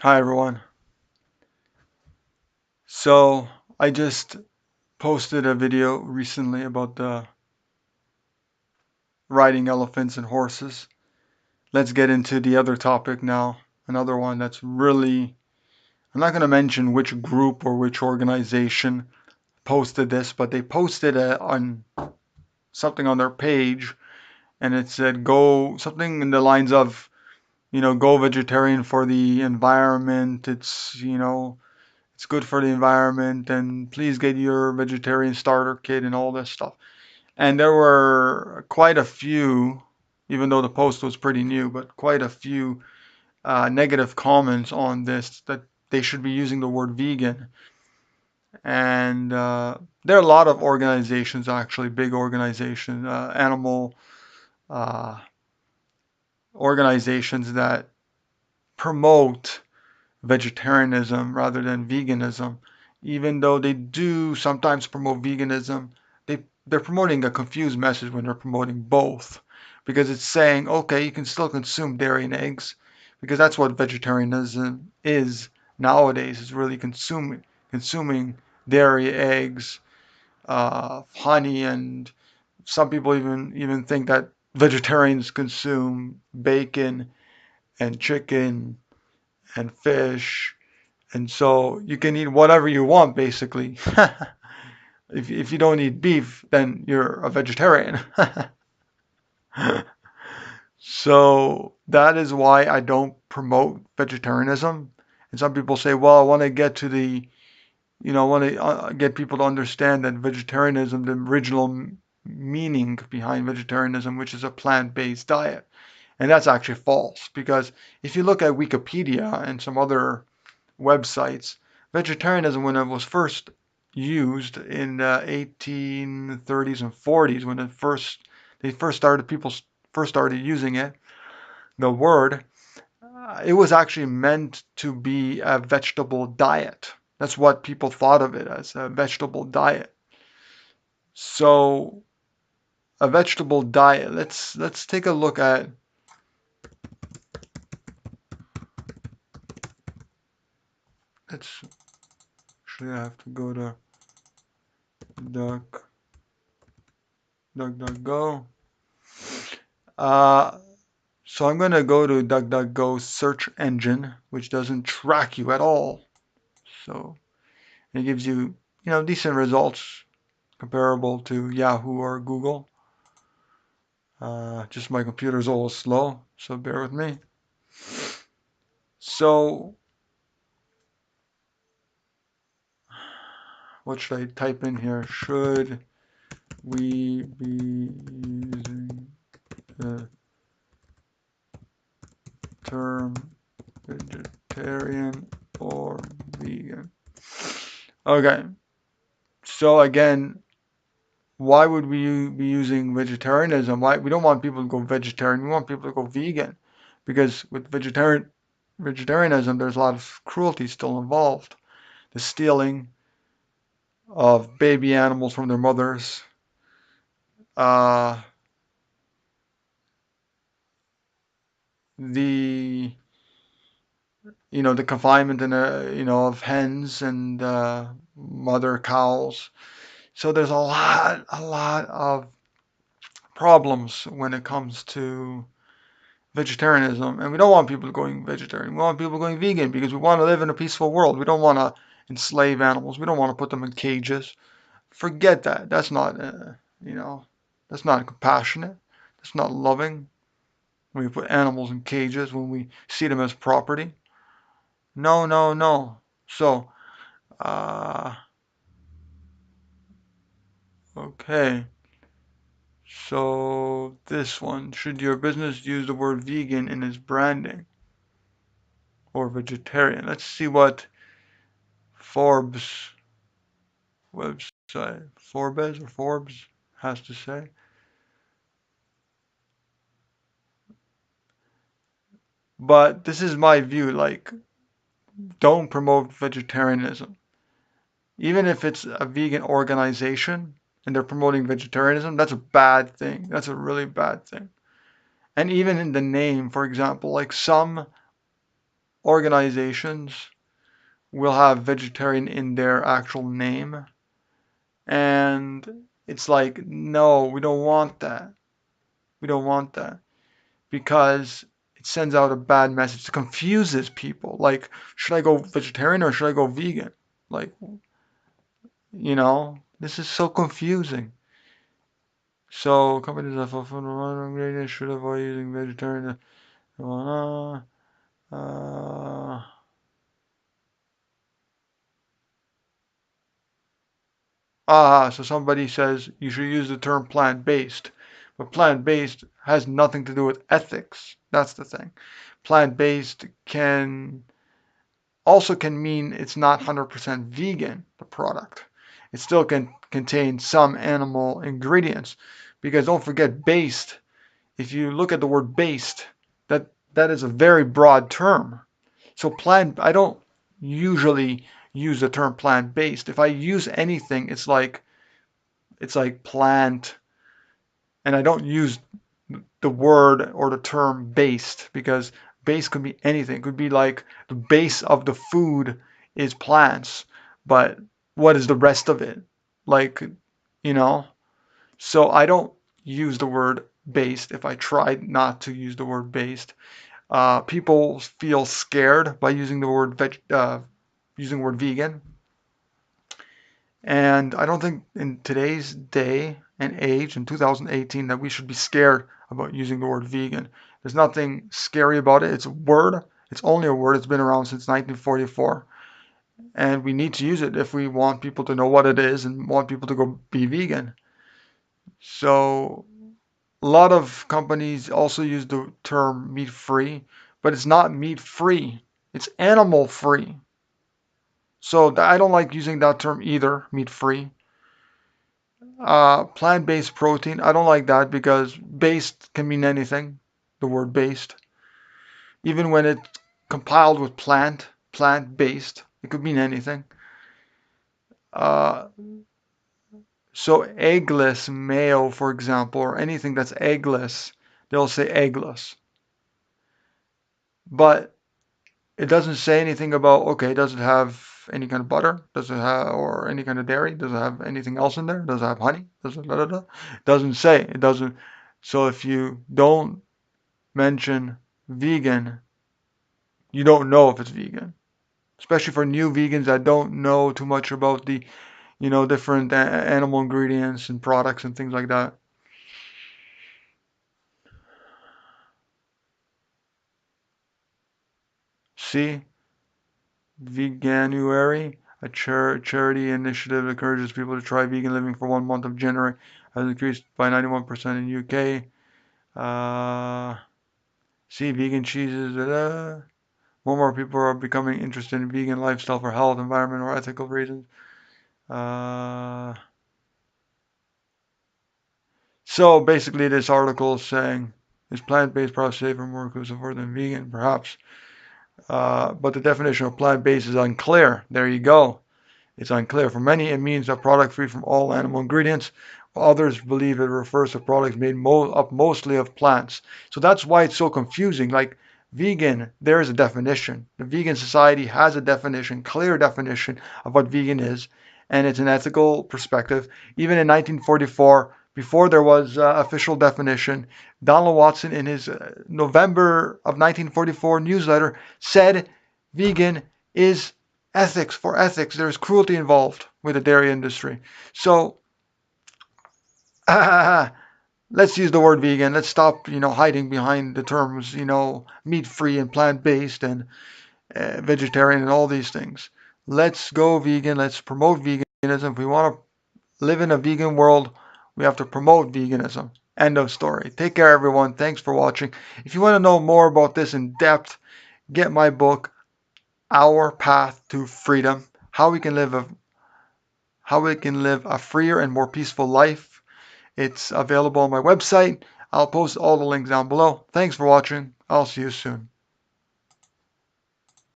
Hi everyone. So I just posted a video recently about the riding elephants and horses. Let's get into the other topic now. Another one that's really, I'm not going to mention which group or which organization posted this, but they posted it on something on their page and it said go something in the lines of, go vegetarian for the environment. It's good for the environment and please get your vegetarian starter kit and all this stuff. And there were quite a few, even though the post was pretty new, but quite a few negative comments on this that they should be using the word vegan. And there are a lot of organizations, actually, big organizations, animal uh, organizations that promote vegetarianism rather than veganism. Even though they do sometimes promote veganism, they're promoting a confused message when they're promoting both. Because it's saying, okay, you can still consume dairy and eggs, because that's what vegetarianism is nowadays, is really consuming dairy, eggs, honey, and some people even think that vegetarians consume bacon and chicken and fish, and so you can eat whatever you want basically. If you don't eat beef, then you're a vegetarian. So that is why I don't promote vegetarianism. And some people say, well, I want to get to the, I want to get people to understand that vegetarianism, the original meaning behind vegetarianism, which is a plant-based diet. And that's actually false because if you look at Wikipedia and some other websites, vegetarianism, when it was first used in the 1830s and 40s, when they first started, people first started using it, the word, it was actually meant to be a vegetable diet. That's what people thought of it as, a vegetable diet. So a vegetable diet. Let's take a look at. Let's actually I have to go to duck DuckDuckGo. Uh, So I'm going to go to DuckDuckGo search engine, which doesn't track you at all. So it gives you, decent results comparable to Yahoo or Google. Just my computer's a little slow, so bear with me. So what should I type in here? Should we be using the term vegetarian or vegan? Okay, so again, why would we be using vegetarianism? Why we don't want people to go vegetarian. We want people to go vegan, because with vegetarianism, there's a lot of cruelty still involved. The stealing of baby animals from their mothers, uh, the the confinement and of hens and mother cows. So there's a lot of problems when it comes to vegetarianism, and we don't want people going vegetarian. We want people going vegan because we want to live in a peaceful world. We don't want to enslave animals. We don't want to put them in cages. Forget that. That's not, you know, that's not compassionate. That's not loving. When we put animals in cages, when we see them as property. No, no, no. So, uh, okay. So this one, should your business use the word vegan in its branding or vegetarian? Let's see what Forbes website, Forbes has to say. But this is my view, like, don't promote vegetarianism. Even if it's a vegan organization and they're promoting vegetarianism, that's a bad thing. That's a really bad thing. And even in the name, for example, like some organizations will have vegetarian in their actual name, and it's like, no, we don't want that. We don't want that because it sends out a bad message. It confuses people. Like, should I go vegetarian or should I go vegan? Like, this is so confusing. So companies that fulfill the wrong ingredients should avoid using vegetarian. Uh, uh, so somebody says you should use the term plant-based, but plant-based has nothing to do with ethics. That's the thing. Plant-based can mean it's not 100% vegan, the product. It still can contain some animal ingredients. Because don't forget, based, if you look at the word based, that is a very broad term. So I don't usually use the term plant-based. If I use anything, it's like plant, and I don't use the word or the term based because base could be anything. It could be like the base of the food is plants, but what is the rest of it? Like, you know? So I don't use the word based if I try not to use the word based. People feel scared by using the word vegan, and I don't think in today's day and age, in 2018, that we should be scared about using the word vegan. There's nothing scary about it. It's a word. It's only a word. It's been around since 1944. And we need to use it if we want people to know what it is and want people to go be vegan. So a lot of companies also use the term meat free, but it's not meat free. It's animal free. So I don't like using that term either, meat free. Plant-based protein, I don't like that because based can mean anything, the word based. Even when it's compiled with plant-based, it could mean anything. Uh, so eggless mayo, for example, or anything that's eggless, they'll say eggless. But it doesn't say anything about, okay, does it have any kind of butter? Does it have, or any kind of dairy? Does it have anything else in there? Does it have honey? Does it, da, da, da? It doesn't say. It doesn't. So if you don't mention vegan, you don't know if it's vegan. Especially for new vegans that don't know too much about the, different animal ingredients and products and things like that. See, Veganuary, a charity initiative that encourages people to try vegan living for 1 month of January, has increased by 91% in UK. Uh, see, vegan cheeses. More and more people are becoming interested in vegan lifestyle for health, environment, or ethical reasons. Uh, so basically, this article is saying, is plant-based products safer, more inclusive than vegan? Perhaps. But the definition of plant-based is unclear. There you go. It's unclear. For many, it means a product free from all animal ingredients, while others believe it refers to products made up mostly of plants. So that's why it's so confusing. Like vegan, there is a definition. The Vegan Society has a definition, clear definition of what vegan is, and it's an ethical perspective. Even in 1944, before there was official definition, Donald Watson, in his November of 1944 newsletter, said vegan is ethics. For ethics, there's cruelty involved with the dairy industry. So let's use the word vegan. Let's stop, hiding behind the terms, meat free and plant based and vegetarian and all these things. Let's go vegan. Let's promote veganism. If we want to live in a vegan world, we have to promote veganism. End of story. Take care, everyone. Thanks for watching. If you want to know more about this in depth, get my book, Our Path to Freedom: how we can live a freer and more peaceful life. It's available on my website. I'll post all the links down below. Thanks for watching. I'll see you soon.